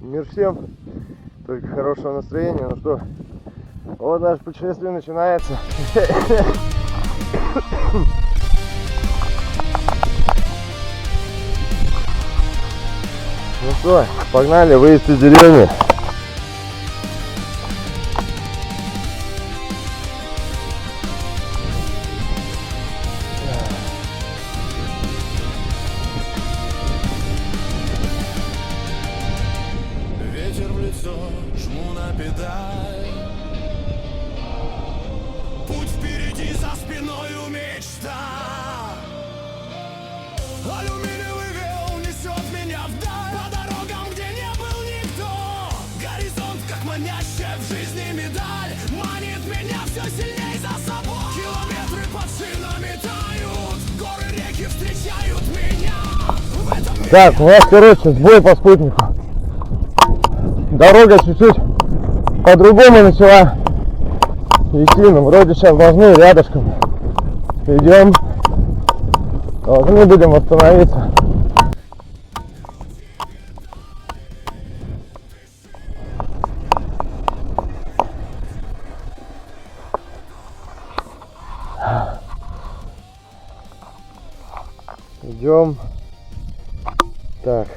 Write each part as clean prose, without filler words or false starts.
Мир всем, только хорошего настроения. Ну что, вот наше путешествие начинается. Ну что, погнали, выезд из деревни. Ветер в лицо, жму на педаль. Путь впереди, за спиною мечта. Алюминиевый вел несет меня вдаль, по дорогам, где не был никто. Горизонт, как манящая в жизни медаль, манит меня все сильней за собой. Километры под шинами тают, горы, реки встречают меня. В этом мире... Так, у нас, короче, сбой по спутнику. Дорога чуть-чуть по-другому начала идти, но вроде сейчас должны рядышком. Идем, должны будем остановиться. Идем. Так.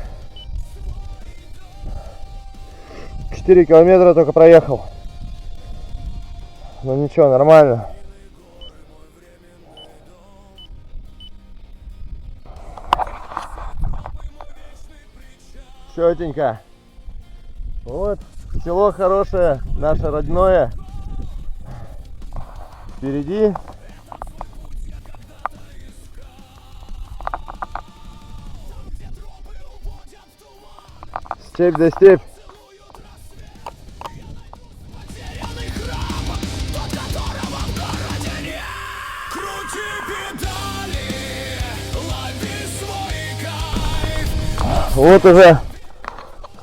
4 километра только проехал. Ну ничего, нормально. Чётенько. Вот, село хорошее, наше родное. Впереди. Степь да степь. Вот уже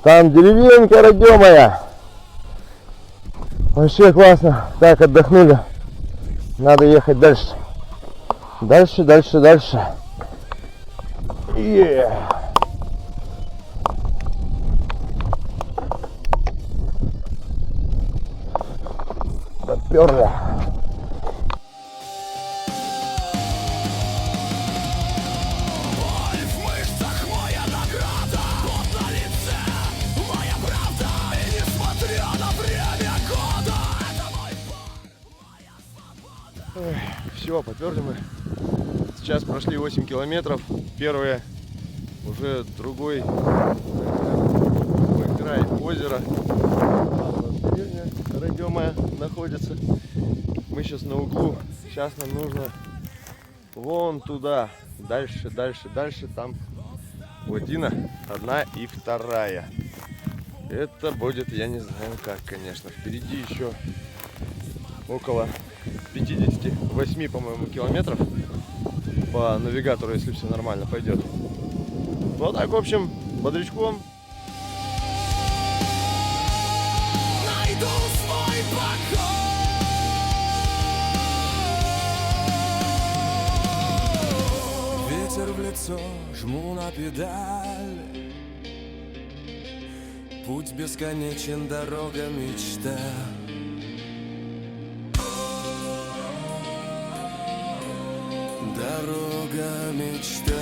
там деревенька родимая. Вообще классно. Так, отдохнули. Надо ехать дальше. Дальше. Доперли. Все, поперли мы. Сейчас прошли 8 километров. Первые, уже другой край озера. Деревня родимая находится. Мы сейчас на углу. Сейчас нам нужно вон туда. Дальше. Там Владина, одна и вторая. Это будет, я не знаю как, конечно. Впереди еще около 58, по-моему, километров по навигатору, если все нормально пойдет. Ну так, в общем, бодрячком. Найду свой покой. Ветер в лицо, жму на педаль. Путь бесконечен, дорога мечта. Дорога мечта.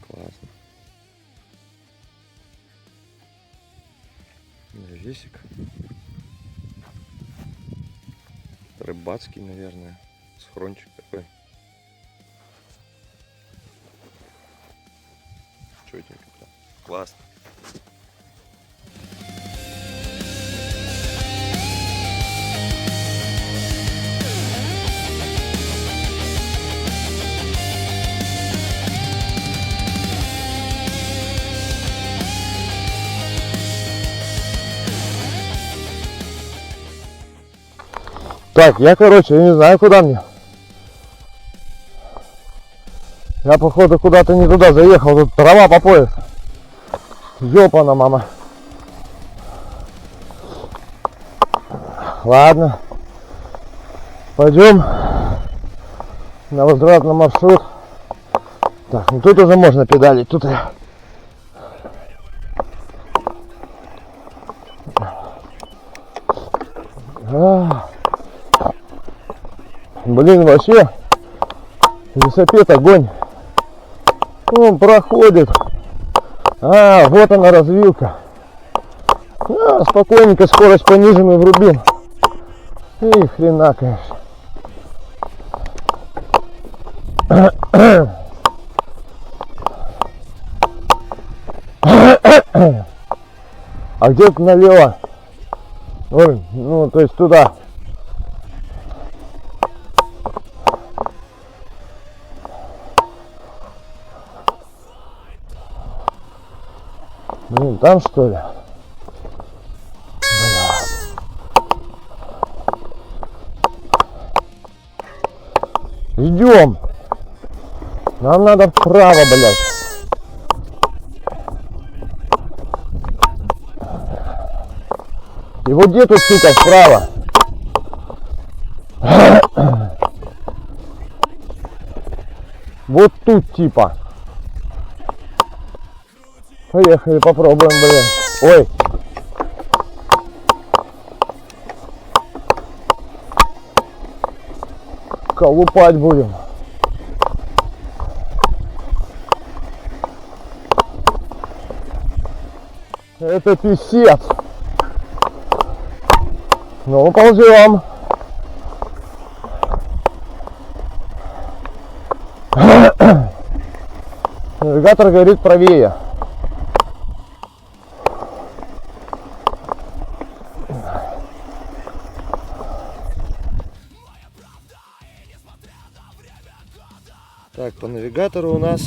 Классно. Навесик. Рыбацкий, наверное. Схрончик такой. Чётенько. Классно. Так, я, короче, не знаю, куда мне. Я, походу, куда-то не туда заехал. Тут трава по пояс. Ёпана, мама. Ладно. Пойдем на возвратный маршрут. Так, ну тут уже можно педалить. Тут я... Блин, вообще велосипед огонь. Он проходит. Вот она развилка. Спокойненько скорость пониженную врубил. И хрена, конечно. А где-то налево. Ой, ну то есть туда. Блин, там что ли? Идем. Нам надо вправо, блядь. И вот где тут, сука, вправо? Вот тут типа. Поехали, попробуем, блин. Ой. Колупать будем. Это писец. Ну, ползем. Навигатор говорит правее. Так, по навигатору у нас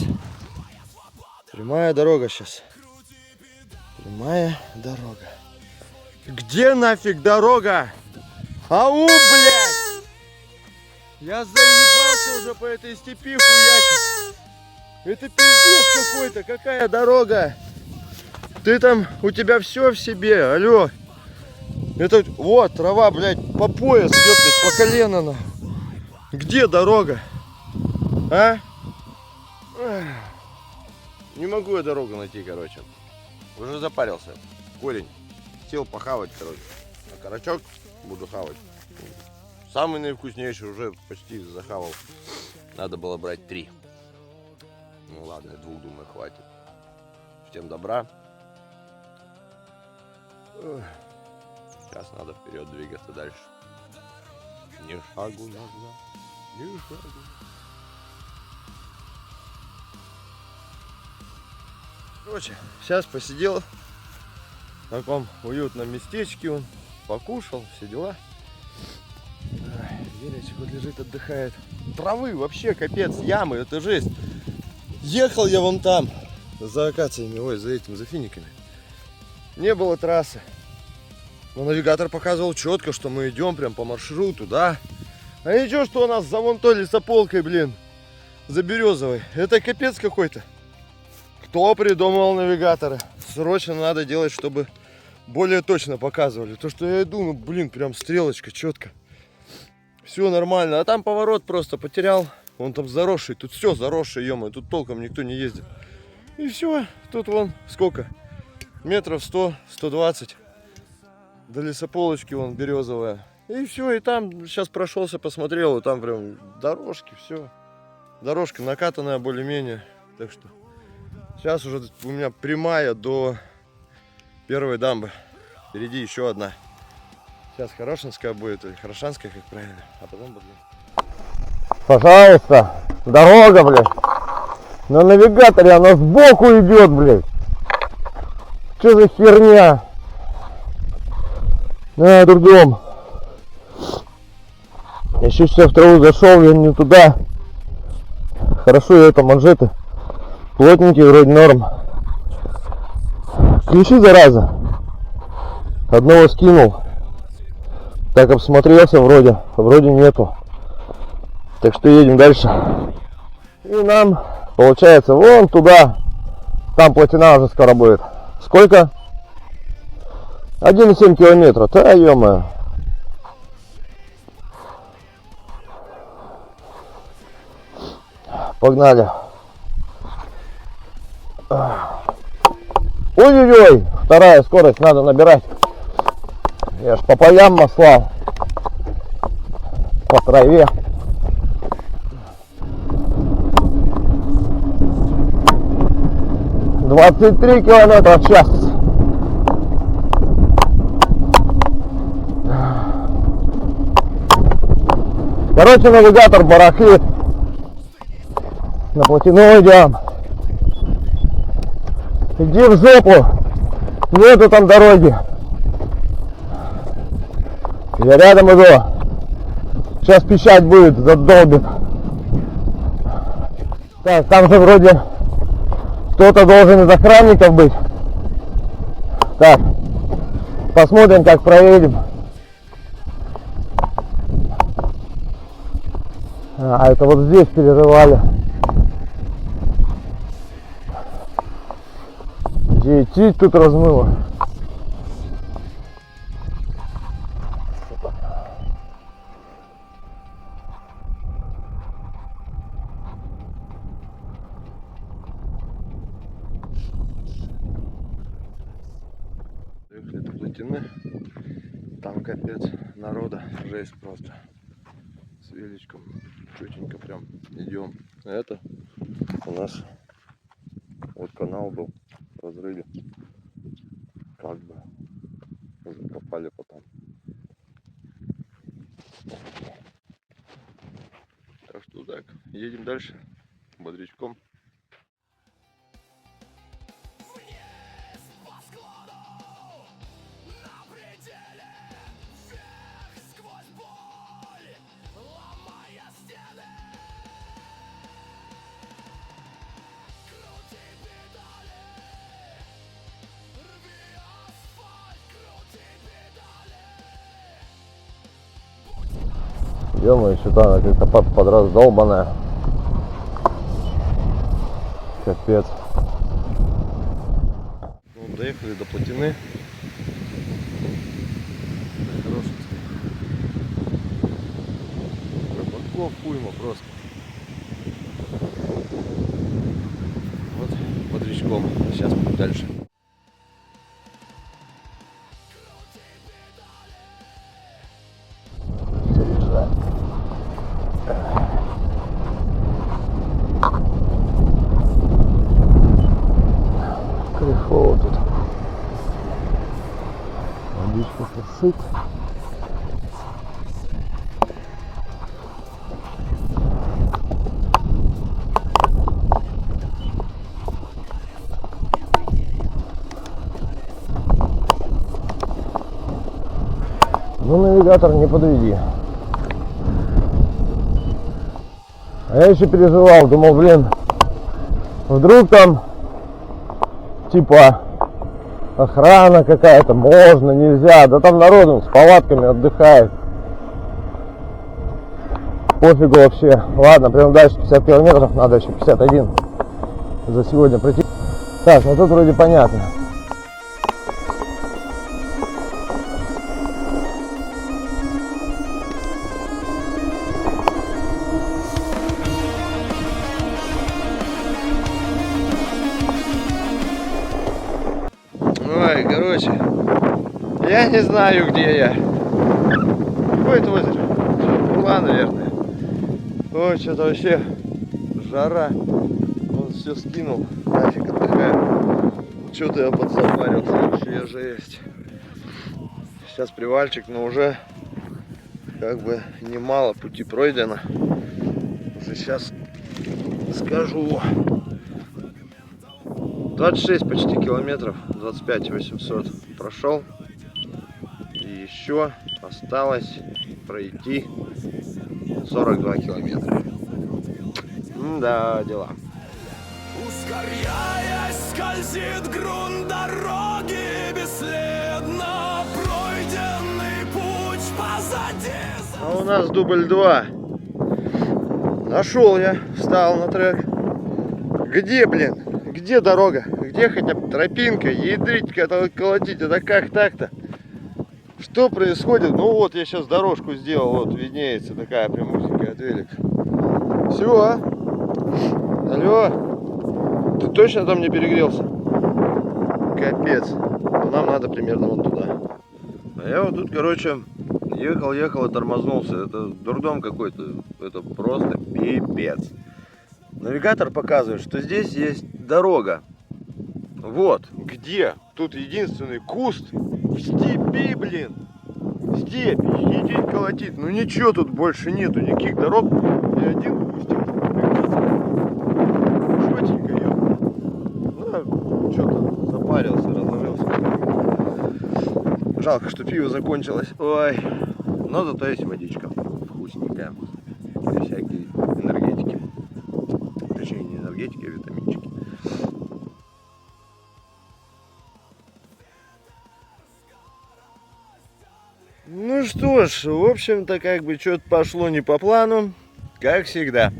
прямая дорога сейчас. Прямая дорога. Где нафиг дорога? Ау, блядь! Я заебался уже по этой степи хуячить. Это пиздец какой-то. Какая дорога? Ты там, у тебя все в себе, алло. Это вот трава, блядь, по пояс, ёптать, по колено. На. Где дорога? А? Не могу я дорогу найти, короче. Уже запарился. Корень. Сел похавать, короче. А карачок буду хавать. Самый наивкуснейший уже почти захавал. Надо было брать 3. Ну ладно, 2, думаю, хватит. Всем добра. Сейчас надо вперед двигаться дальше. Ни шагу назад, ни шагу. Короче, сейчас посидел в таком уютном местечке, он покушал, все дела. Величик вот лежит, отдыхает. Травы вообще капец, ямы, это жесть. Ехал я вон там, за акациями, ой, за этим, за финиками. Не было трассы. Но навигатор показывал четко, что мы идем прям по маршруту, да. А ничего, что у нас за вон той лесополкой, блин, за Березовой. Это капец какой-то. Кто придумал навигаторы? Срочно надо делать, чтобы более точно показывали. То, что я иду, ну блин, прям стрелочка четко. Все нормально. А там поворот просто потерял. Он там заросший. Тут все заросшее, ё-моё. Тут толком никто не ездит. И все. Тут вон сколько? Метров 100-120. До лесополочки вон Березовая. И все. И там сейчас прошелся, посмотрел. И там прям дорожки, все. Дорожка накатанная более-менее. Так что сейчас уже у меня прямая до первой дамбы. Впереди еще одна. Сейчас Хорошинская будет, или Хорошанская, как правильно. А потом будет. Пожалуйста, дорога, блядь. На навигаторе она сбоку идет, блядь. Что за херня? Дурдом. Я еще сейчас в траву зашел, я не туда. Хорошо, я это манжеты. Плотненькие, вроде норм. Ключи, зараза. Одного скинул. Так обсмотрелся, вроде нету. Так что едем дальше. И нам, получается, вон туда. Там плотина уже скоро будет. Сколько? 1,7 километра. Да, ё-моё. Погнали. Ой-ой-ой, вторая скорость надо набирать. Я ж по полям маслал, по траве. «23 километра в час». Короче, навигатор барахлит. На плотину идем. Иди в жопу. Нету там дороги. Я рядом иду. Сейчас пищать будет, задолбит. Так, там же вроде кто-то должен из охранников быть. Так, посмотрим, как проедем. А это вот здесь перерывали. Детей тут размыло. Доехали до плотины. Там капец народа. Жесть просто. С величком. Чутенько прям идем. Это у нас вот канал был. Разрыли. Как бы закопали потом. Так что так, едем дальше бодрячком. Ё-моё, что-то она как-то подраздолбанная. Капец. Ну, доехали до плотины. Пропадков уйма просто. Вот бодрячком. Сейчас будем дальше. Кайфово тут. Водичка сосыт. Ну, навигатор не подведи. А я еще переживал, думал, блин, вдруг там типа охрана какая-то, можно, нельзя, да там народ с палатками отдыхает. Пофигу вообще. Ладно, прям дальше 50 километров, надо еще 51 за сегодня пройти. Так, ну тут вроде понятно. Ой, короче, я не знаю, где я. Какое это озеро? Була, наверное. Ой, что-то вообще жара. Он все скинул. Нафиг отдыхаю. Что-то я подзапарился. Вообще жесть. Сейчас привальчик, но уже как бы немало пути пройдено. Уже сейчас скажу. 26 почти километров, 25 800 прошел, и еще осталось пройти 42 километра. Да, дела. Ускоряясь, скользит грунт дороги, бесследно пройденный путь позади. А у нас дубль 2. Нашел я, встал на трек. Где, блин? Где дорога? Где хотя бы тропинка? Ядрить, колотить. Это как так-то? Что происходит? Ну вот, я сейчас дорожку сделал. Вот, виднеется такая прямусенькая от велика. Все. Алло. точно там не перегрелся? Капец. Но нам надо примерно вот туда. А я вот тут, короче, ехал и тормознулся. Это дурдом какой-то. Это просто пипец. Навигатор показывает, что здесь есть дорога. Вот. Где? Тут единственный куст в степи, блин. Степь. Едеть колотить. Ну ничего тут больше нету. Никаких дорог. Ни один кустик. Шотенько, ёпта. Ну, что-то запарился, разложился. Жалко, что пиво закончилось. Ой. Но зато есть водичка. Вкусненькая. И всякие энергетики. Точнее, не энергетики, а витаминчики. Ну что ж, в общем-то, как бы что-то пошло не по плану. Как всегда.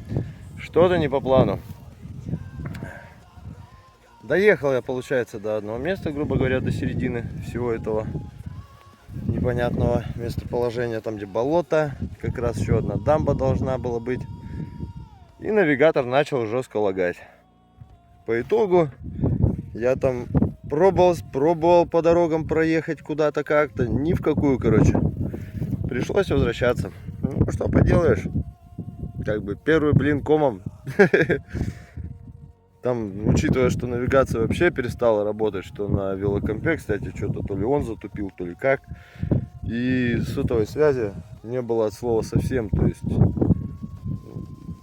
Что-то не по плану. Доехал я, получается, до одного места, грубо говоря, до середины всего этого непонятного местоположения. Там, где болото. Как раз еще одна дамба должна была быть. И навигатор начал жестко лагать. По итогу я там пробовал по дорогам проехать куда-то как-то. Ни в какую, короче. Пришлось возвращаться. Ну, что поделаешь. Как бы первый блин комом. Там, учитывая, что навигация вообще перестала работать, что на велокомпе, кстати, что-то то ли он затупил, то ли как. И сотовой связи не было от слова совсем. То есть,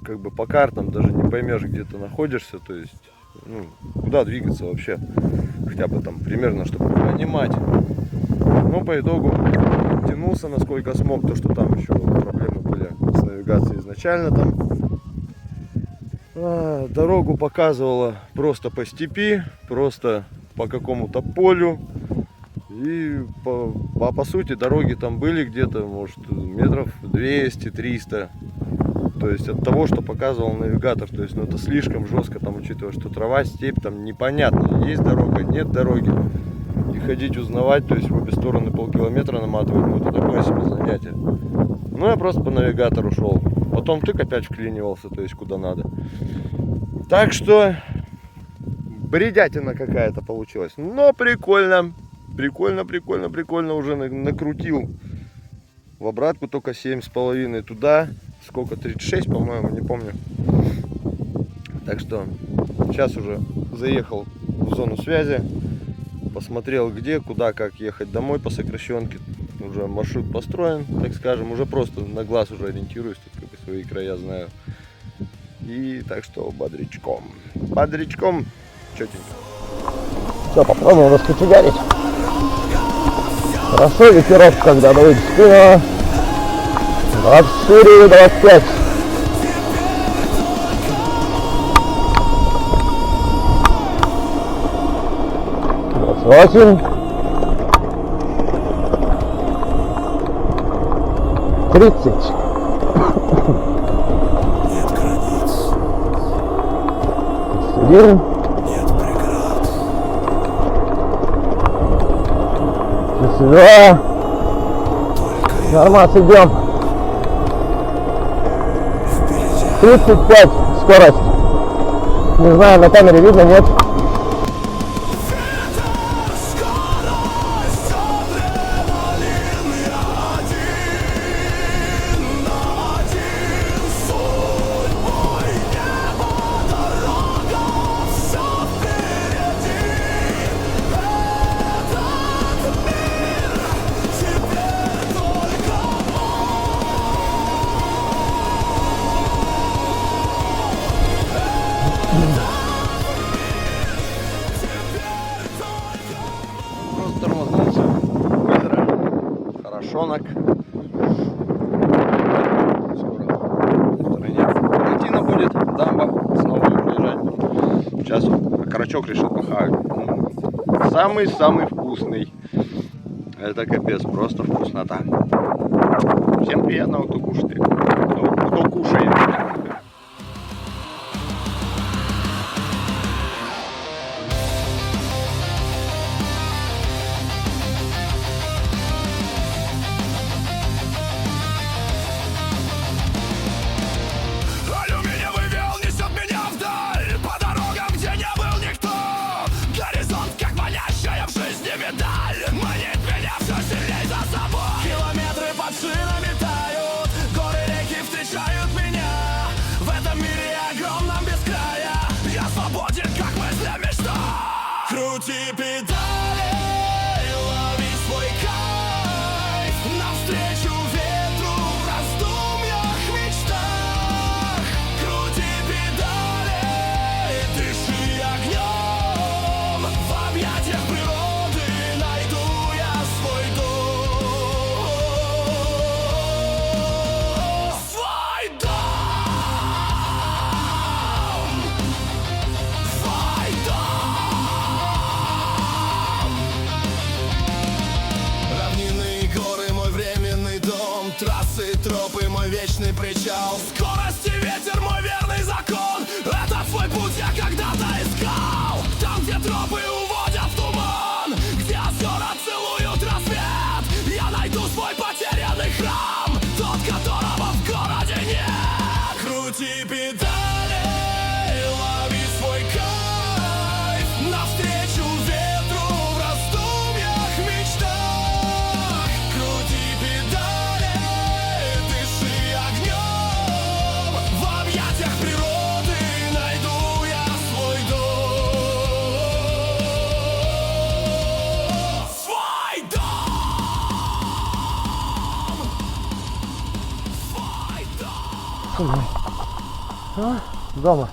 как бы по картам даже не поймешь, где ты находишься. То есть, ну, куда двигаться вообще. Хотя бы там примерно, чтобы понимать. Но по итогу тянулся насколько смог, то что там еще проблемы были с навигацией изначально там. Дорогу показывала просто по степи, просто по какому-то полю. И по сути дороги там были где-то, может, метров 200-300. То есть от того, что показывал навигатор. То есть, ну, это слишком жестко, там, учитывая, что трава, степь, там непонятно, есть дорога, нет дороги. И ходить узнавать, то есть в обе стороны полкилометра наматывать, ну, это такое себе занятие. Ну, я просто по навигатору шел. Потом тык опять вклинивался, то есть куда надо. Так что бредятина какая-то получилась. Но прикольно. Прикольно. Уже накрутил в обратку только 7,5. Туда сколько? 36, по-моему, не помню. Так что сейчас уже заехал в зону связи. Посмотрел где, куда, как ехать домой по сокращенке. Уже маршрут построен, так скажем. Уже просто на глаз уже ориентируюсь. Тут как бы свои края знаю. И так что бодрячком. Чётенько. Все, попробуем раскочегарить. Хорошо, ветерок, когда дует в спину. 24 и 25. Восемь. 30. Один. 32. Нормально, идем. 35 скорость. Не знаю, на камере видно, нет? Просто тормознулся. Быстро. Хорошонок. Скоро в стороне картина будет. Дамба. Снова приезжать. Сейчас окорочок решил похавать. Самый-самый вкусный. Это капец. Просто вкуснота. Всем приятного, кто кушает. Кто кушает. Алюминиевый вел несет меня вдаль, по дорогам, где не был Крути педали, лови свой кайф, навстречу ветру в раздумьях, мечтах. Крути педали, дыши огнем, в объятиях природы найду я свой дом. Свой дом, свой дом. Равнины и горы, мой временный дом, трассы, тропы, мой вечный причал. Скорость и ветер, мой верный закон. Этот свой путь я когда-то искал. Там, где тропы уводят в туман, где озера целуют рассвет, я найду свой потерянный храм, тот, которого в городе нет. Крути педали, лови свой кайф, навстречу ветру в раздумьях, мечтах. Крути педали, дыши огнем, в объятиях природы найду я свой дом. Свой дом. Свой дом. Дома.